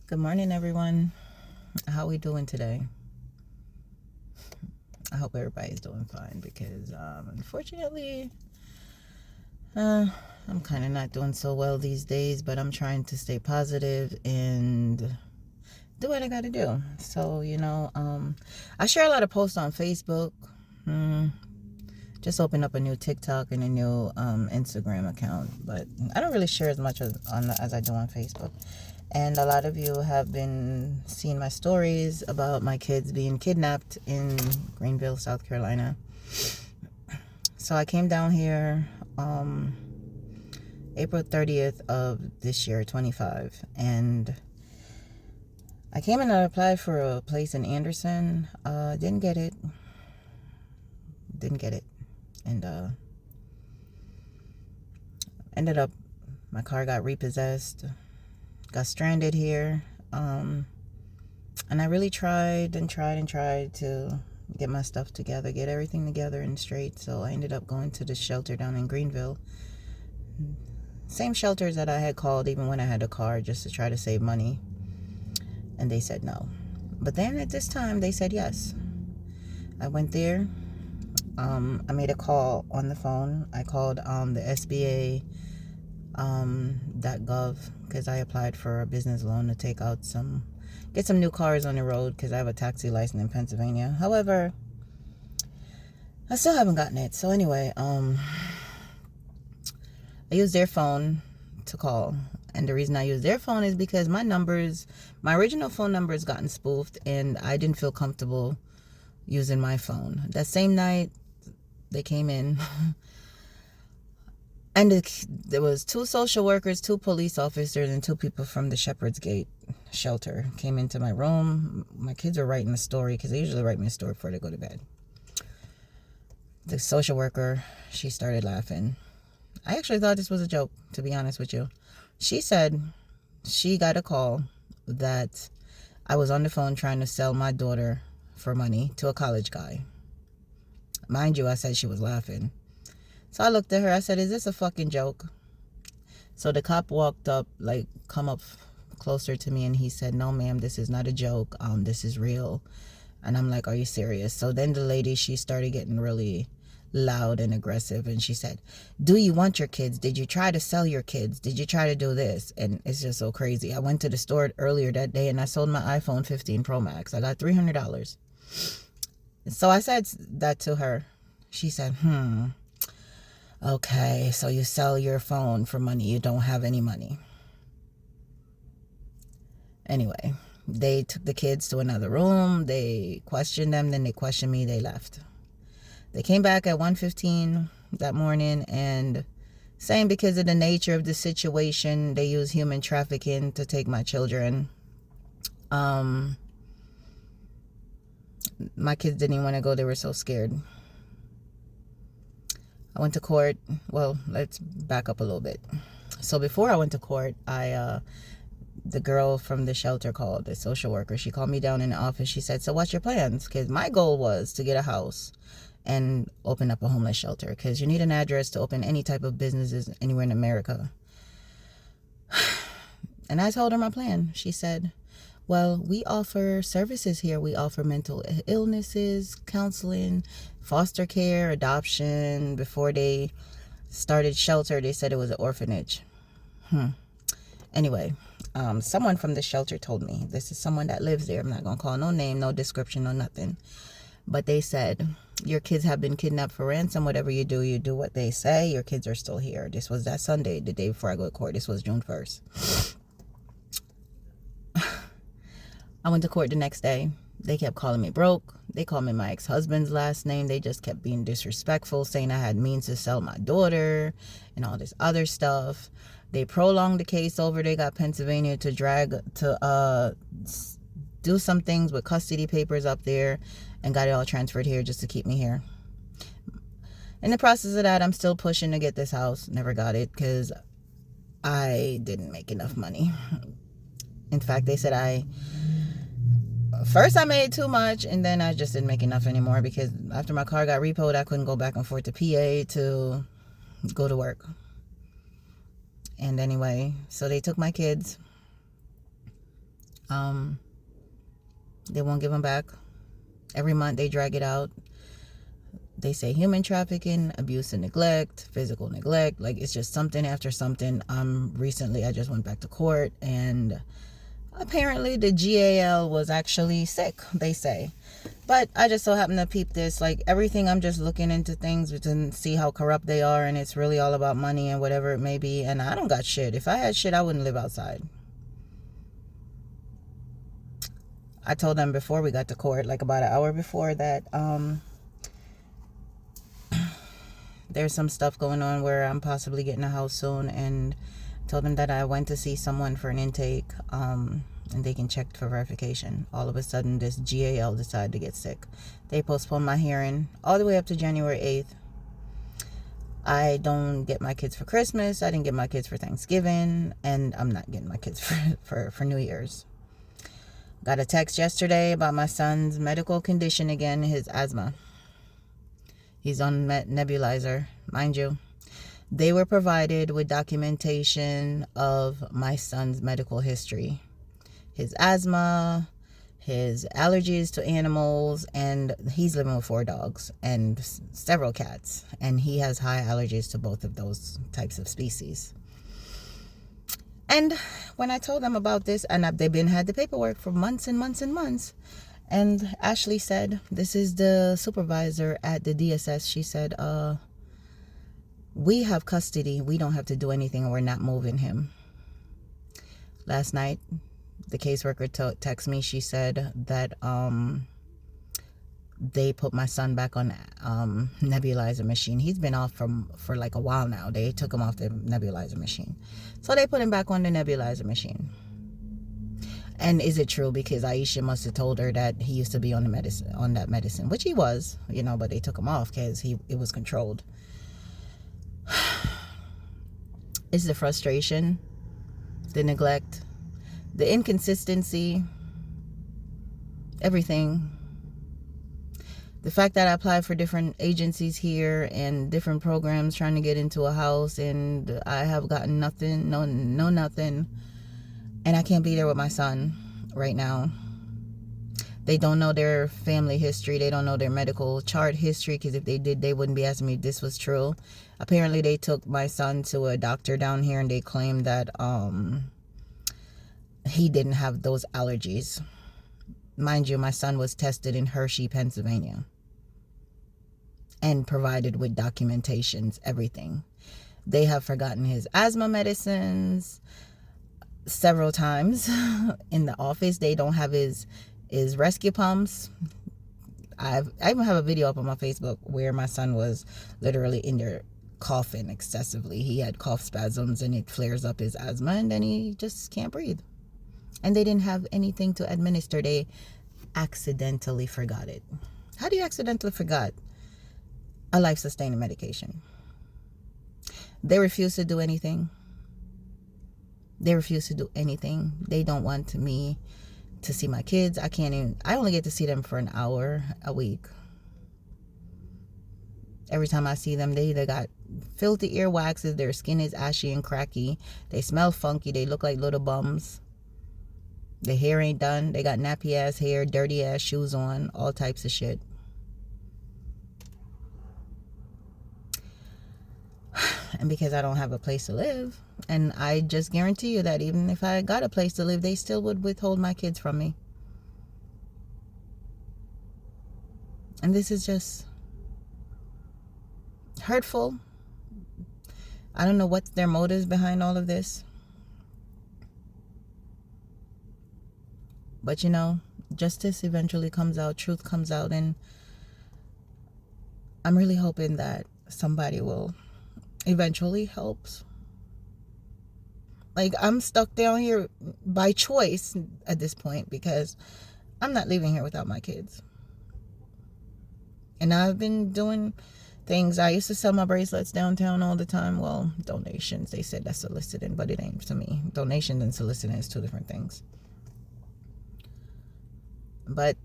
Good morning, everyone. How we doing today? I hope everybody's doing fine because, unfortunately, I'm kind of not doing so well these days, but I'm trying to stay positive and do what I got to do. So, I share a lot of posts on Facebook. Mm, just opened up a new TikTok and a new Instagram account, but I don't really share as much as I do on Facebook. And a lot of you have been seeing my stories about my kids being kidnapped in Greenville, South Carolina. So I came down here April 30th of this year, 25. And I came and I applied for a place in Anderson. Didn't get it. And ended up, my car got repossessed. Got stranded here. And I really tried to get my stuff together, get everything together and straight. So I ended up going to the shelter down in Greenville. Same shelters that I had called even when I had a car, just to try to save money. And they said no. But then at this time, they said yes. I went there. I made a call on the phone. I called the SBA .gov because I applied for a business loan to get some new cars on the road because I have a taxi license in Pennsylvania. However, I still haven't gotten it. So anyway, I used their phone to call. And the reason I used their phone is because my original phone number has gotten spoofed and I didn't feel comfortable using my phone. That same night, they came in and there was 2 social workers, 2 police officers, and 2 people from the Shepherd's Gate shelter came into my room. My kids were writing a story because they usually write me a story before they go to bed. The social worker, she started laughing. I actually thought this was a joke, to be honest with you. She said she got a call that I was on the phone trying to sell my daughter for money to a college guy. Mind you, I said she was laughing. So I looked at her. I said, is this a fucking joke? So the cop walked up, come up closer to me, and he said, no, ma'am, this is not a joke. This is real. And I'm like, are you serious? So then the lady, she started getting really loud and aggressive, and she said, do you want your kids? Did you try to sell your kids? Did you try to do this? And it's just so crazy. I went to the store earlier that day and I sold my iPhone 15 Pro Max. I got $300. So I said that to her. She said, okay, so you sell your phone for money. You don't have any money. Anyway, they took the kids to another room. They questioned them. Then they questioned me. They left. They came back at 1:15 that morning and saying because of the nature of the situation, they use human trafficking to take my children. My kids didn't even want to go. They were so scared. I went to court. Well, let's back up a little bit. So before I went to court, the girl from the shelter called, the social worker. She called me down in the office. She said, so what's your plans? Because my goal was to get a house and open up a homeless shelter because you need an address to open any type of businesses anywhere in America. And I told her my plan. She said, well, we offer services here. We offer mental illnesses, counseling, foster care, adoption. Before they started shelter, they said it was an orphanage. Anyway, someone from the shelter told me, this is someone that lives there. I'm not going to call no name, no description, no nothing. But they said, your kids have been kidnapped for ransom. Whatever you do what they say. Your kids are still here. This was that Sunday, the day before I go to court. This was June 1st. I went to court the next day. They kept calling me broke. They called me my ex-husband's last name. They just kept being disrespectful, saying I had means to sell my daughter and all this other stuff. They prolonged the case over. They got Pennsylvania to do some things with custody papers up there and got it all transferred here just to keep me here. In the process of that, I'm still pushing to get this house. Never got it because I didn't make enough money. In fact, they said first I made too much and then I just didn't make enough anymore because after my car got repoed, I couldn't go back and forth to PA to go to work. And anyway, so they took my kids. They won't give them back. Every month they drag it out. They say human trafficking, abuse and neglect, physical neglect. Like, it's just something after something. Recently I just went back to court, and apparently the GAL was actually sick, they say. But I just so happen to peep this. Like, everything, I'm just looking into things to see how corrupt they are, and it's really all about money and whatever it may be. And I don't got shit. If I had shit, I wouldn't live outside. I told them before we got to court, like about an hour before, that there's some stuff going on where I'm possibly getting a house soon, and told them that I went to see someone for an intake, and they can check for verification. All of a sudden, this GAL decided to get sick. They postponed my hearing all the way up to January 8th. I don't get my kids for Christmas. I didn't get my kids for Thanksgiving, and I'm not getting my kids for New Year's. Got a text yesterday about my son's medical condition again, his asthma. He's on nebulizer, mind you. They were provided with documentation of my son's medical history. His asthma, his allergies to animals, and he's living with 4 dogs and several cats. And he has high allergies to both of those types of species. And when I told them about this, and they've had the paperwork for months and months and months, and Ashley said, this is the supervisor at the DSS, she said, we have custody. We don't have to do anything, and we're not moving him. Last night, the caseworker texted me. She said that they put my son back on nebulizer machine. He's been off for like a while now. They took him off the nebulizer machine. So they put him back on the nebulizer machine. And is it true? Because Aisha must have told her that he used to be on that medicine, which he was, but they took him off because it was controlled. It's the frustration, the neglect, the inconsistency, everything. The fact that I applied for different agencies here and different programs trying to get into a house, and I have gotten nothing, no nothing. And I can't be there with my son right now. They don't know their family history. They don't know their medical chart history, because if they did, they wouldn't be asking me if this was true. Apparently, they took my son to a doctor down here, and they claimed that he didn't have those allergies. Mind you, my son was tested in Hershey, Pennsylvania, and provided with documentations, everything. They have forgotten his asthma medicines several times. In the office, they don't have his rescue pumps. I even have a video up on my Facebook where my son was literally in there coughing excessively. He had cough spasms, and it flares up his asthma, and then he just can't breathe. And they didn't have anything to administer. They accidentally forgot it. How do you accidentally forget a life-sustaining medication? They refuse to do anything. They refuse to do anything. They don't want me to see my kids. I only get to see them for an hour a week. Every time I see them, they either got filthy earwaxes, their skin is ashy and cracky, they smell funky, they look like little bums. Their hair ain't done. They got nappy ass hair, dirty ass shoes on, all types of shit. And because I don't have a place to live, and I just guarantee you that even if I got a place to live, they still would withhold my kids from me. And this is just hurtful. I don't know what's their motives behind all of this. But justice eventually comes out, truth comes out, and I'm really hoping that somebody will eventually help. Like, I'm stuck down here by choice at this point, because I'm not leaving here without my kids. And I've been doing things. I used to sell my bracelets downtown all the time. Well, donations. They said that's soliciting, but it ain't to me. Donations and soliciting is 2 different things. But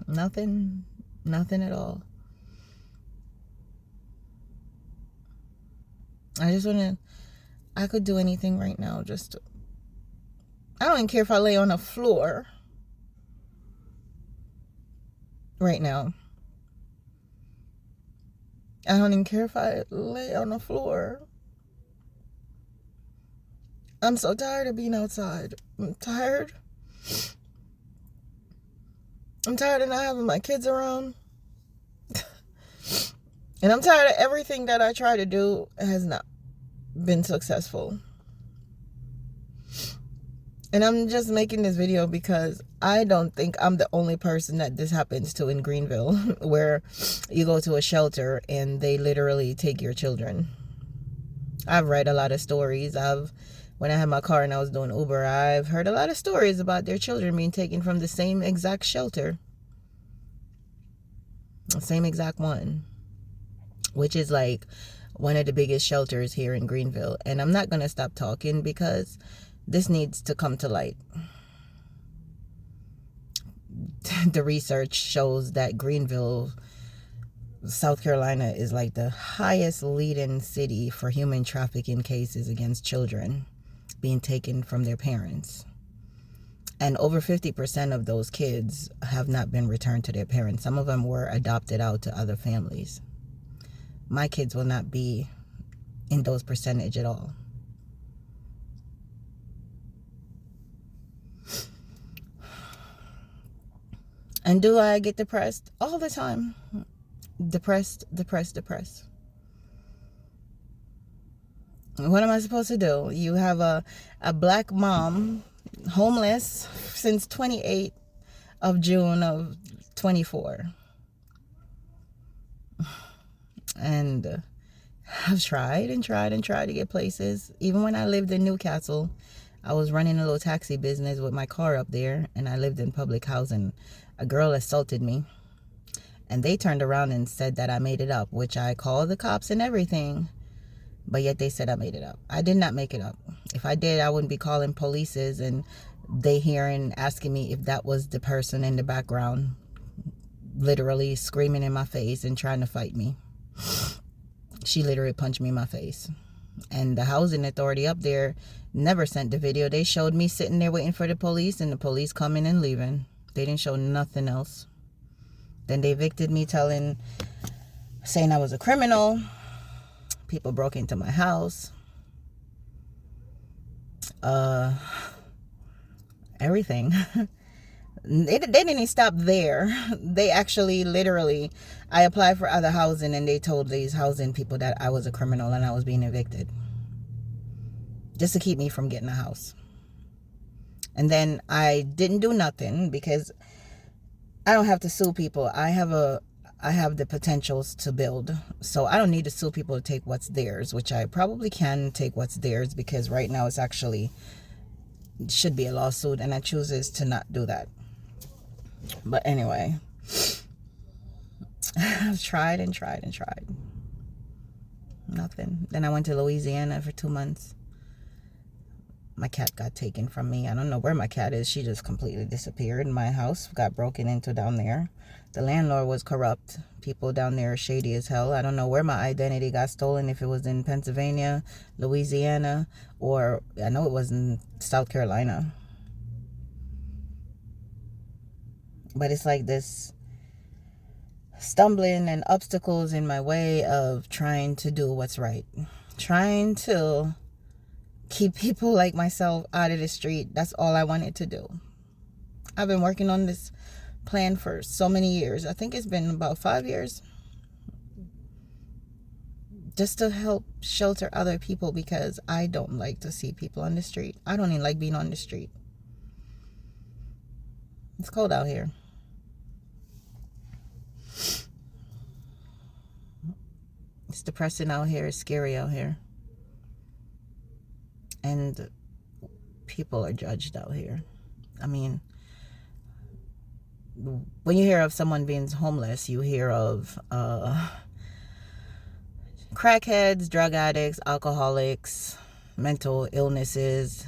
nothing at all. I could do anything right now. I don't even care if I lay on the floor right now. I don't even care if I lay on the floor. I'm so tired of being outside. I'm tired. I'm tired of not having my kids around. And I'm tired of everything that I try to do has not been successful. And I'm just making this video because I don't think I'm the only person that this happens to in Greenville, where you go to a shelter and they literally take your children. I've read a lot of stories. When I had my car and I was doing Uber, I've heard a lot of stories about their children being taken from the same exact shelter. The same exact one. Which is like one of the biggest shelters here in Greenville. And I'm not going to stop talking because this needs to come to light. The research shows that Greenville, South Carolina, is like the highest leading city for human trafficking cases against children being taken from their parents. And over 50% of those kids have not been returned to their parents. Some of them were adopted out to other families. My kids will not be in those percentage at all. And do I get depressed? All the time. Depressed. What am I supposed to do? You have a black mom, homeless since 28th of June of 24. And I've tried to get places. Even when I lived in Newcastle, I was running a little taxi business with my car up there, and I lived in public housing. A girl assaulted me, and they turned around and said that I made it up, which I called the cops and everything, but yet they said I made it up. I did not make it up. If I did, I wouldn't be calling polices and they hearing, asking me if that was the person in the background, literally screaming in my face and trying to fight me. She literally punched me in my face. And the housing authority up there never sent the video. They showed me sitting there waiting for the police, and the police coming and leaving. They didn't show nothing else. Then they evicted me, saying I was a criminal. People broke into my house. Everything. They didn't even stop there. They actually literally, I applied for other housing and they told these housing people that I was a criminal and I was being evicted. Just to keep me from getting a house. And then I didn't do nothing because I don't have to sue people. I have the potentials to build. So I don't need to sue people to take what's theirs, which I probably can take what's theirs because right now it should be a lawsuit, and I chooses to not do that. But anyway, I've tried. Nothing. Then I went to Louisiana for 2 months. My cat got taken from me. I don't know where my cat is. She just completely disappeared. My house got broken into down there. The landlord was corrupt. People down there are shady as hell. I don't know where my identity got stolen, if it was in Pennsylvania, Louisiana, or I know it was in South Carolina. But it's like this stumbling and obstacles in my way of trying to do what's right. Trying to keep people like myself out of the street. That's all I wanted to do. I've been working on this plan for so many years. I think it's been about 5 years. Just to help shelter other people because I don't like to see people on the street. I don't even like being on the street. It's cold out here. It's depressing out here. It's scary out here. And people are judged out here. I mean, when you hear of someone being homeless, you hear of crackheads, drug addicts, alcoholics, mental illnesses,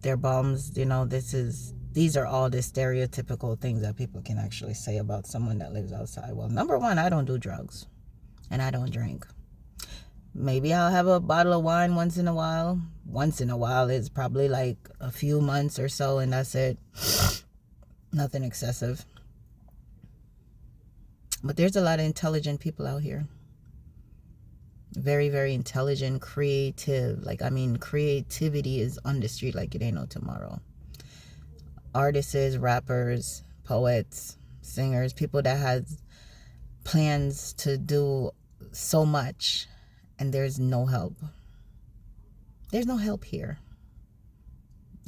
they're bums. You know, these are all the stereotypical things that people can actually say about someone that lives outside. Well, number one, I don't do drugs and I don't drink. Maybe I'll have a bottle of wine once in a while. Once in a while is probably like a few months or so, and that's it. Nothing excessive. But there's a lot of intelligent people out here. Very, very intelligent, creative. Like, I mean, creativity is on the street like it ain't no tomorrow. Artists, rappers, poets, singers, people that has plans to do so much, and there's no help. There's no help here.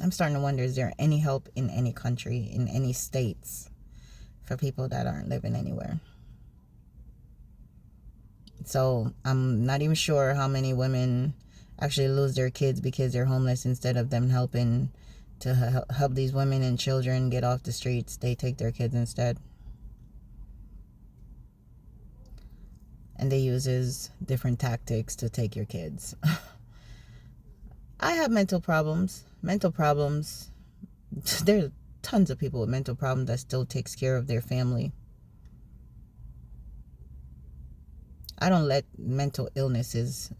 I'm starting to wonder, is there any help in any country, in any states, for people that aren't living anywhere? So I'm not even sure how many women actually lose their kids because they're homeless. Instead of them helping to help these women and children get off the streets, they take their kids instead. And they uses different tactics to take your kids. I have mental problems. There's tons of people with mental problems that still takes care of their family. I don't let mental illnesses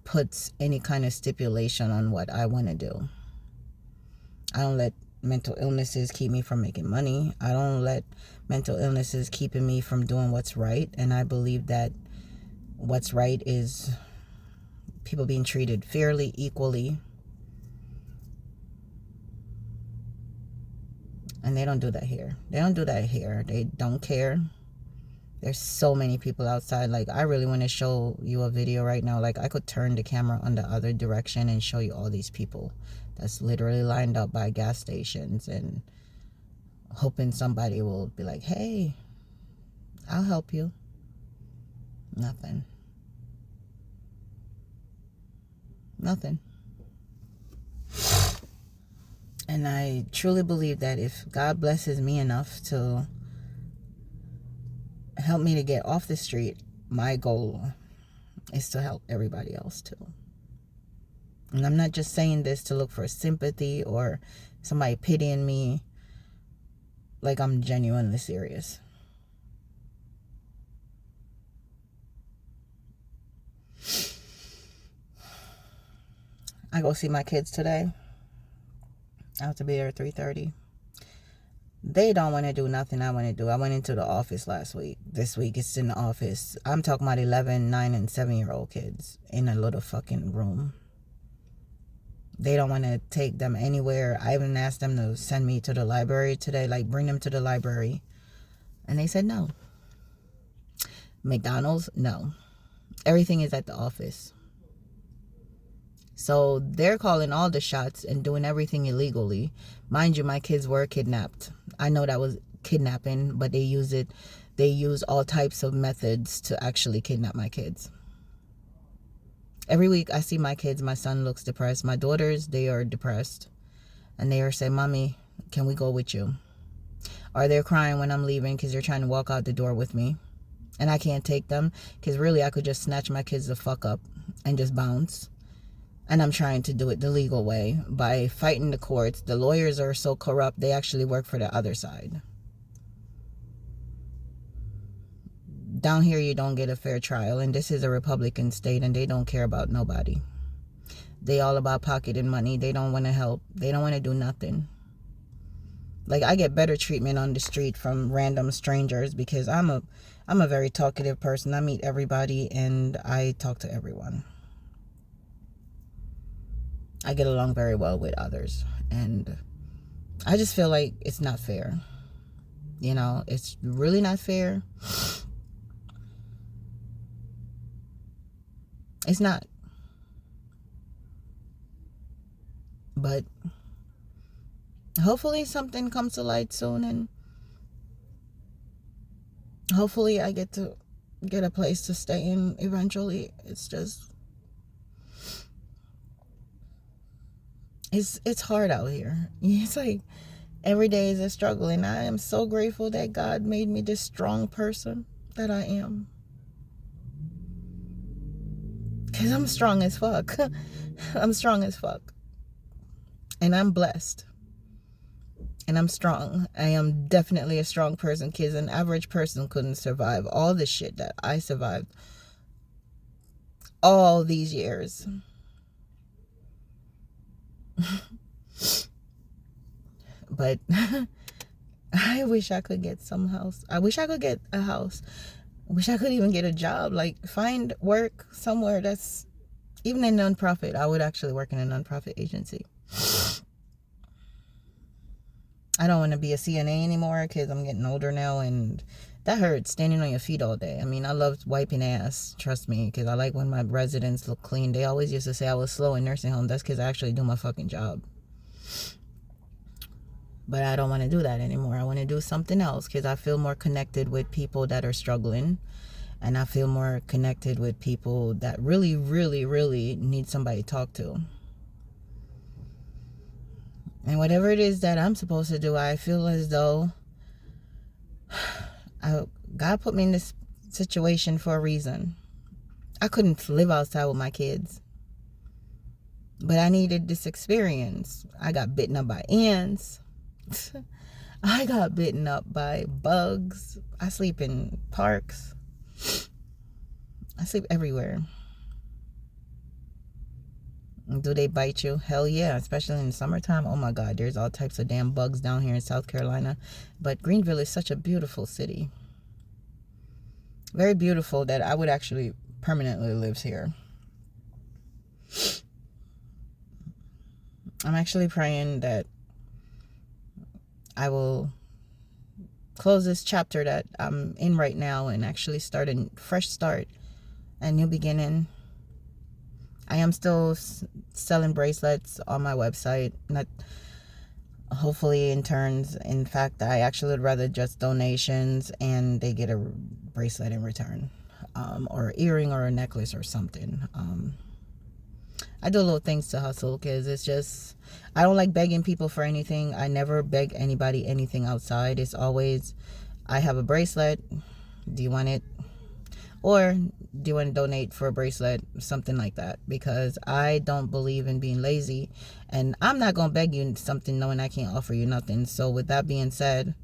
puts any kind of stipulation on what I want to do. I don't let mental illnesses keep me from making money. I don't let mental illnesses keeping me from doing what's right. And I believe that what's right is people being treated fairly, equally. And they don't do that here. They don't care. There's so many people outside. Like, I really want to show you a video right now. Like, I could turn the camera on the other direction and show you all these people that's literally lined up by gas stations and hoping somebody will be like, hey, I'll help you. Nothing. And I truly believe that if God blesses me enough to help me to get off the street, my goal is to help everybody else too. And I'm not just saying this to look for sympathy or somebody pitying me. Like, I'm genuinely serious. I go see my kids today. I have to be there at 3:30. They don't want to do nothing I want to do. I went into the office last week. This week it's in the office. I'm talking about 11, 9, and 7-year-old kids in a little fucking room. They don't want to take them anywhere. I even asked them to send me to the library today, like bring them to the library. And they said no. McDonald's, no. Everything is at the office. So they're calling all the shots and doing everything illegally. Mind you, my kids were kidnapped. I know that was kidnapping, but they use all types of methods to actually kidnap my kids. Every week I see my kids, my son looks depressed. My daughters, they are depressed. And they are saying, Mommy, can we go with you? Or they're crying when I'm leaving because they're trying to walk out the door with me. And I can't take them because really I could just snatch my kids the fuck up and just bounce. And I'm trying to do it the legal way by fighting the courts. The lawyers are so corrupt, they actually work for the other side. Down here, you don't get a fair trial. And this is a Republican state, and they don't care about nobody. They all about pocketing money. They don't want to help. They don't want to do nothing. Like, I get better treatment on the street from random strangers because I'm a very talkative person. I meet everybody, and I talk to everyone. I get along very well with others, and I just feel like it's not fair. You know, it's really not fair. It's not. But hopefully something comes to light soon, and hopefully I get to get a place to stay in eventually. It's just, it's hard out here. It's like every day is a struggle, and I am so grateful that God made me this strong person that I am. Because I'm strong as fuck. I'm strong as fuck. And I'm blessed. And I'm strong. I am definitely a strong person, because an average person couldn't survive all the shit that I survived. all these years. But I wish I could get some house. I wish I could get a house. I wish I could even get a job. Like, find work somewhere that's even a nonprofit. I would actually work in a nonprofit agency. I don't want to be a CNA anymore because I'm getting older now, and that hurts, standing on your feet all day. I mean, I love wiping ass, trust me, because I like when my residents look clean. They always used to say I was slow in nursing home. That's because I actually do my fucking job. But I don't want to do that anymore. I want to do something else because I feel more connected with people that are struggling. And I feel more connected with people that really, really, really need somebody to talk to. And whatever it is that I'm supposed to do, I feel as though God put me in this situation for a reason. I couldn't live outside with my kids. But I needed this experience. I got bitten up by ants. I got bitten up by bugs. I sleep in parks. I sleep everywhere. Do they bite you? Hell yeah, especially in the summertime. Oh my God, there's all types of damn bugs down here in South Carolina. But Greenville is such a beautiful city. Very beautiful that I would actually permanently live here. I'm actually praying that I will close this chapter that I'm in right now and actually start a fresh start, a new beginning. I am still selling bracelets on my website. Not hopefully in turns. In fact, I actually would rather just donations and they get a bracelet in return, or an earring or a necklace or something. I do little things to hustle because it's just, I don't like begging people for anything. I never beg anybody anything outside. It's always, I have a bracelet. Do you want it? Or do you want to donate for a bracelet? Something like that. Because I don't believe in being lazy. And I'm not going to beg you something knowing I can't offer you nothing. So with that being said,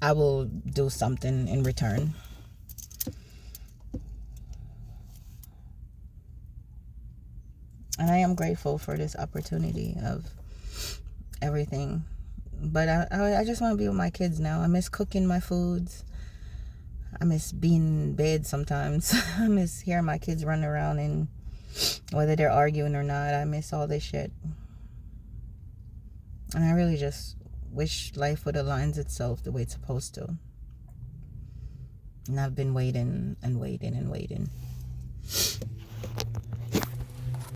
I will do something in return. And I am grateful for this opportunity of everything. But I just want to be with my kids now. I miss cooking my foods. I miss being in bed sometimes. I miss hearing my kids run around, and whether they're arguing or not, I miss all this shit. And I really just wish life would align itself the way it's supposed to. And I've been waiting and waiting and waiting.